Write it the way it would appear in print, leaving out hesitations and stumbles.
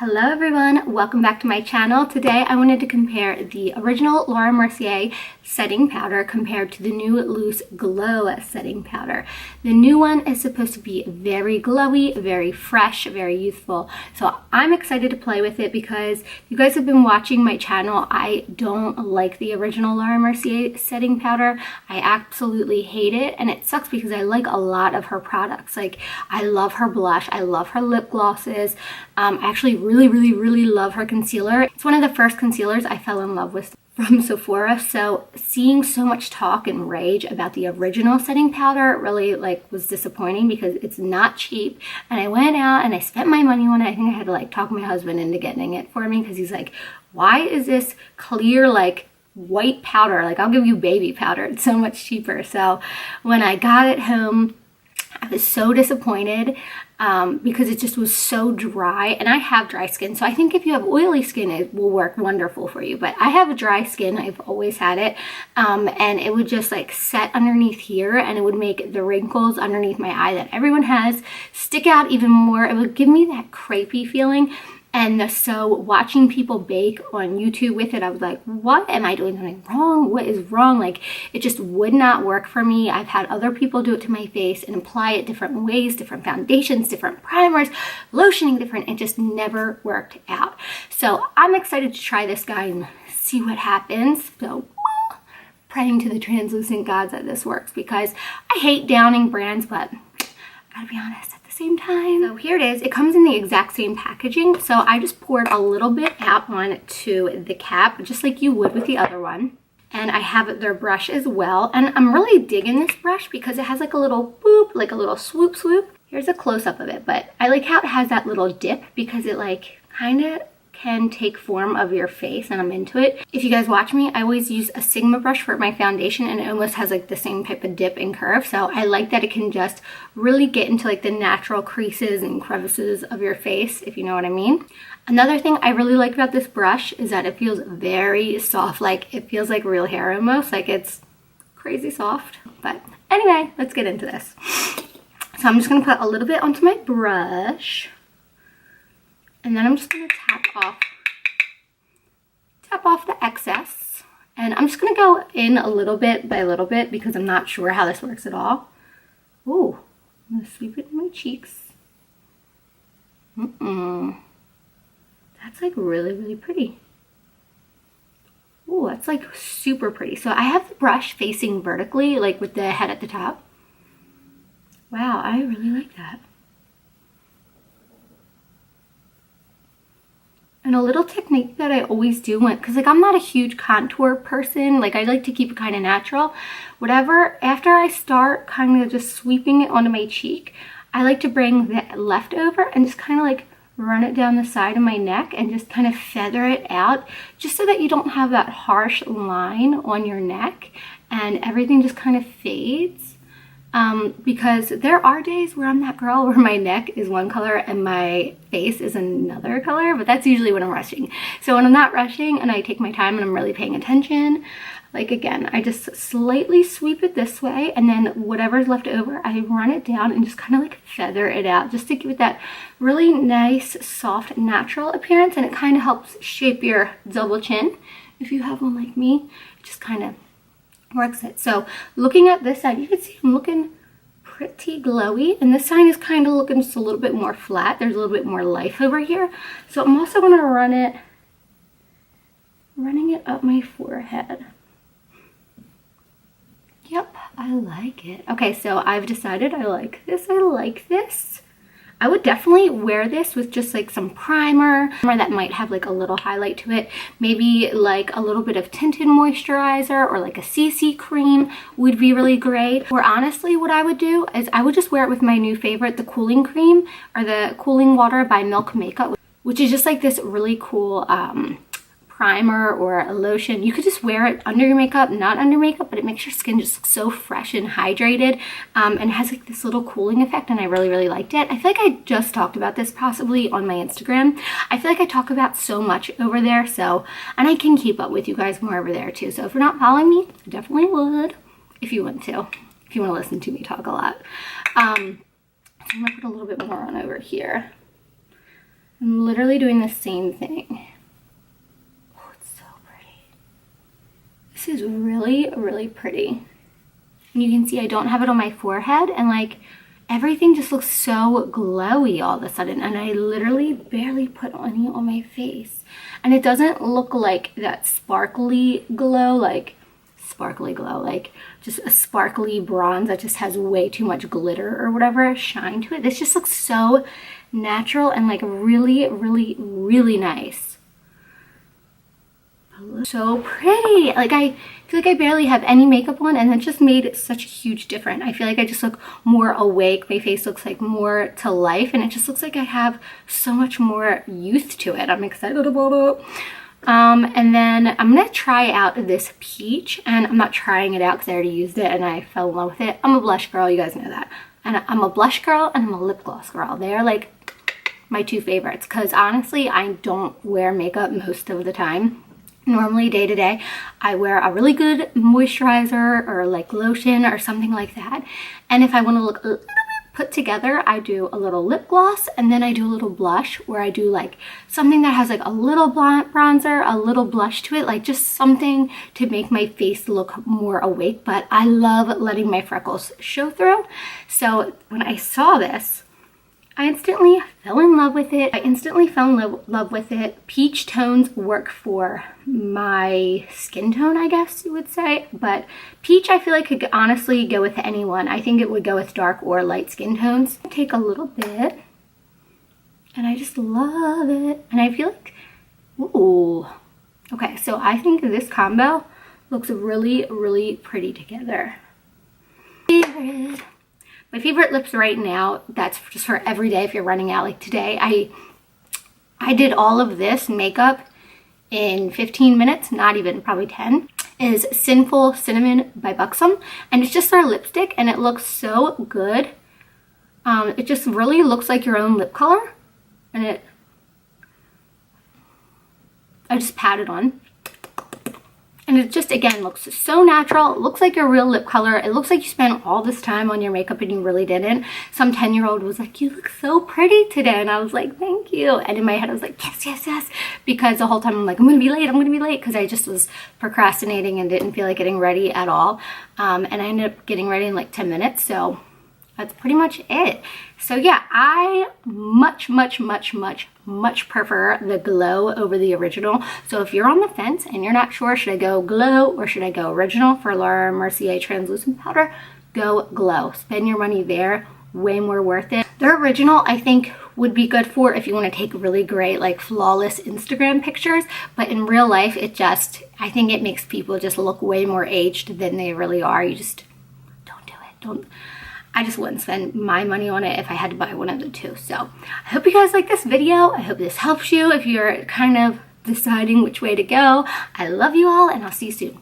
Hello everyone, welcome back to my channel. Today I wanted to compare the original Laura Mercier setting powder compared to the new loose glow setting powder. The new one is supposed to be very glowy, very fresh, very youthful. So I'm excited to play with it because you guys have been watching my channel. I don't like the original Laura Mercier setting powder. I absolutely hate it, and it sucks because I like a lot of her products. Like, I love her blush, I love her lip glosses. I actually really love her concealer. It's one of the first concealers I fell in love with from Sephora. So seeing so much talk and rage about the original setting powder really was disappointing because it's not cheap. And I went out and I spent my money on it. I think I had to talk my husband into getting it for me because he's like, why is this clear white powder? I'll give you baby powder. It's so much cheaper. So when I got it home, I was so disappointed because it just was so dry, and I have dry skin, so I think if you have oily skin it will work wonderful for you, but I have a dry skin. I've always had it, and it would just set underneath here, and it would make the wrinkles underneath my eye that everyone has stick out even more. It would give me that crepey feeling. And so watching people bake on YouTube with it, I was like, what am I doing something wrong? What is wrong? It just would not work for me. I've had other people do it to my face and apply it different ways, different foundations, different primers, lotioning different. It just never worked out. So I'm excited to try this guy and see what happens. So praying to the translucent gods that this works, because I hate downing brands, but I gotta be honest, at the same time. So here it is. It comes in the exact same packaging. So I just poured a little bit out onto the cap, just like you would with the other one. And I have their brush as well. And I'm really digging this brush because it has a little boop, a little swoop. Here's a close-up of it, but I like how it has that little dip because it kind of can take form of your face, and I'm into it. If you guys watch me, I always use a Sigma brush for my foundation, and it almost has the same type of dip and curve. So I like that it can just really get into the natural creases and crevices of your face, if you know what I mean. Another thing I really like about this brush is that it feels very soft. It feels like real hair almost. It's crazy soft. But anyway, let's get into this. So I'm just gonna put a little bit onto my brush, and then I'm just going to tap off the excess. And I'm just going to go in a little bit by little bit because I'm not sure how this works at all. Ooh, I'm going to sweep it in my cheeks. That's really pretty. Ooh, that's super pretty. So I have the brush facing vertically, with the head at the top. Wow, I really like that. And a little technique that I always do because I'm not a huge contour person. I like to keep it kind of natural. After I start kind of just sweeping it onto my cheek, I like to bring the leftover and just kind of run it down the side of my neck and just kind of feather it out, just so that you don't have that harsh line on your neck and everything just kind of fades. Because there are days where I'm that girl where my neck is one color and my face is another color, but that's usually when I'm rushing. So when I'm not rushing and I take my time and I'm really paying attention, again, I just slightly sweep it this way, and then whatever's left over, I run it down and just kind of feather it out just to give it that really nice, soft, natural appearance, and it kind of helps shape your double chin. If you have one like me, it just kind of works it. So looking at this side, you can see I'm looking pretty glowy, and this side is kind of looking just a little bit more flat. There's a little bit more life over here. So I'm also going to running it up my forehead. Yep, I like it. Okay, so I've decided I like this. I would definitely wear this with just some primer that might have a little highlight to it. Maybe a little bit of tinted moisturizer or a CC cream would be really great. Or honestly, what I would do is I would just wear it with my new favorite, the cooling cream or the cooling water by Milk Makeup, which is just this really cool primer or a lotion. You could just wear it under your makeup, not under makeup, but it makes your skin just look so fresh and hydrated, and it has this little cooling effect, and I really liked it. I feel I just talked about this possibly on my Instagram. I feel I talk about so much over there, so, and I can keep up with you guys more over there too. So if you're not following me, I definitely would if you want to listen to me talk a lot. So I'm gonna put a little bit more on over here. I'm literally doing the same thing. Oh, it's so pretty. This is really, really pretty. And you can see I don't have it on my forehead, and like everything just looks so glowy all of a sudden, and I literally barely put any on my face. And it doesn't look like that sparkly glow, like just a sparkly bronze that just has way too much glitter or whatever shine to it. This just looks so natural and like really, really, really nice. So pretty. Like I feel like I barely have any makeup on, and it just made such a huge difference. I feel like I just look more awake. My face looks like more to life, and it just looks like I have so much more youth to it. I'm excited about it. And then I'm gonna try out this peach, and I'm not trying it out because I already used it and I fell in love with it. I'm a blush girl, you guys know that. And I'm a blush girl and I'm a lip gloss girl. They're like my two favorites, because honestly I don't wear makeup most of the time. Normally day to day I wear a really good moisturizer or like lotion or something like that, and if I want to look a little bit put together, I do a little lip gloss, and then I do a little blush where I do like something that has like a little bronzer, a little blush to it, like just something to make my face look more awake. But I love letting my freckles show through. So when I saw this, I instantly fell in love with it. Peach tones work for my skin tone, I guess you would say. But peach, I feel like could honestly go with anyone. I think it would go with dark or light skin tones. Take a little bit, and I just love it. And I feel like, ooh. Okay, so I think this combo looks really, really pretty together. My favorite lips right now, that's just for every day if you're running out. Like today, I did all of this makeup in 15 minutes, not even, probably 10, is Sinful Cinnamon by Buxom. And it's just their lipstick, and it looks so good. It just really looks like your own lip color. And I just pat it on. And it just, again, looks so natural. It looks like your real lip color. It looks like you spent all this time on your makeup and you really didn't. Some 10-year-old was like, you look so pretty today. And I was like, thank you. And in my head, I was like, yes, yes, yes. Because the whole time I'm like, I'm going to be late. Because I just was procrastinating and didn't feel like getting ready at all. And I ended up getting ready in like 10 minutes. So that's pretty much it. So yeah, I much prefer the glow over the original. So if you're on the fence and you're not sure, should I go glow or should I go original for Laura Mercier translucent powder, go glow. Spend your money there, way more worth it. The original I think would be good for if you want to take really great like flawless Instagram pictures, but in real life it just, I think it makes people just look way more aged than they really are. You just don't do it. I just wouldn't spend my money on it if I had to buy one of the two. So I hope you guys like this video. I hope this helps you if you're kind of deciding which way to go. I love you all, and I'll see you soon.